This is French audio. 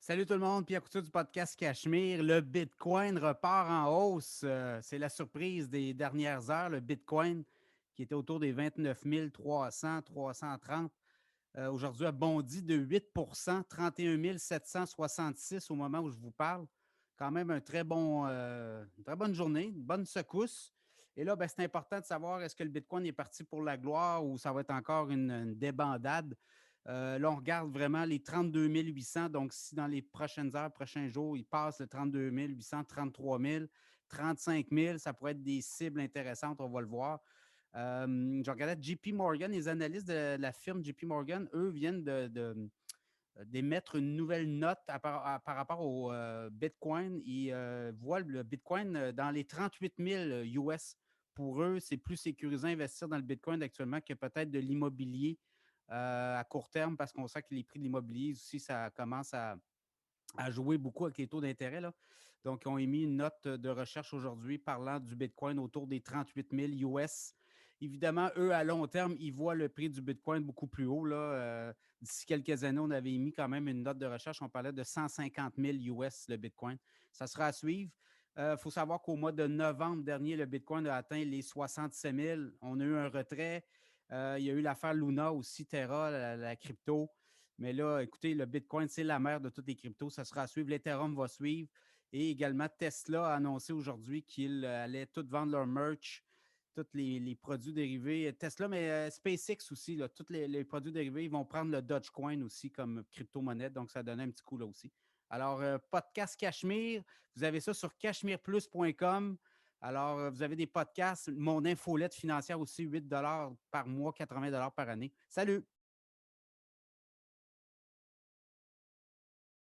Salut tout le monde, Pierre Couture du podcast Cachemire. Le Bitcoin repart en hausse. C'est la surprise des dernières heures. Le Bitcoin qui était autour des 29 300, 330, aujourd'hui a bondi de 8 31 766 au moment où je vous parle. Quand même une très bonne journée, une bonne secousse. Et là, ben, c'est important de savoir est-ce que le Bitcoin est parti pour la gloire ou ça va être encore une débandade. Là, on regarde vraiment les 32 800. Donc, si dans les prochaines heures, prochains jours, il passe le 32 800, 33 000, 35 000, ça pourrait être des cibles intéressantes, on va le voir. Je regardais JP Morgan, les analystes de la firme JP Morgan, eux, viennent d'émettre une nouvelle note par rapport au Bitcoin. Ils voient le Bitcoin dans les 38 000 US. Pour eux, c'est plus sécurisant d'investir dans le Bitcoin actuellement que peut-être de l'immobilier à court terme parce qu'on sait que les prix de l'immobilier aussi, ça commence à jouer beaucoup avec les taux d'intérêt, là. Donc, ils ont émis une note de recherche aujourd'hui parlant du Bitcoin autour des 38 000 US. Évidemment, eux, à long terme, ils voient le prix du Bitcoin beaucoup plus haut, là. D'ici quelques années, on avait émis quand même une note de recherche. On parlait de 150 000 US, le Bitcoin. Ça sera à suivre. Il faut savoir qu'au mois de novembre dernier, le Bitcoin a atteint les 67 000. On a eu un retrait. Il y a eu l'affaire Luna aussi, Terra, la crypto. Mais là, écoutez, le Bitcoin, c'est la mère de toutes les cryptos. Ça sera à suivre. L'Ethereum va suivre. Et également, Tesla a annoncé aujourd'hui qu'ils allaient tout vendre leur merch, tous les produits dérivés. Tesla, mais SpaceX aussi, là, tous les produits dérivés, ils vont prendre le Dogecoin aussi comme crypto-monnaie. Donc, ça donne un petit coup là aussi. Alors, podcast Cachemire, vous avez ça sur cachemireplus.com. Alors, vous avez des podcasts, mon infolette financière aussi, 8 par mois, 80 par année. Salut!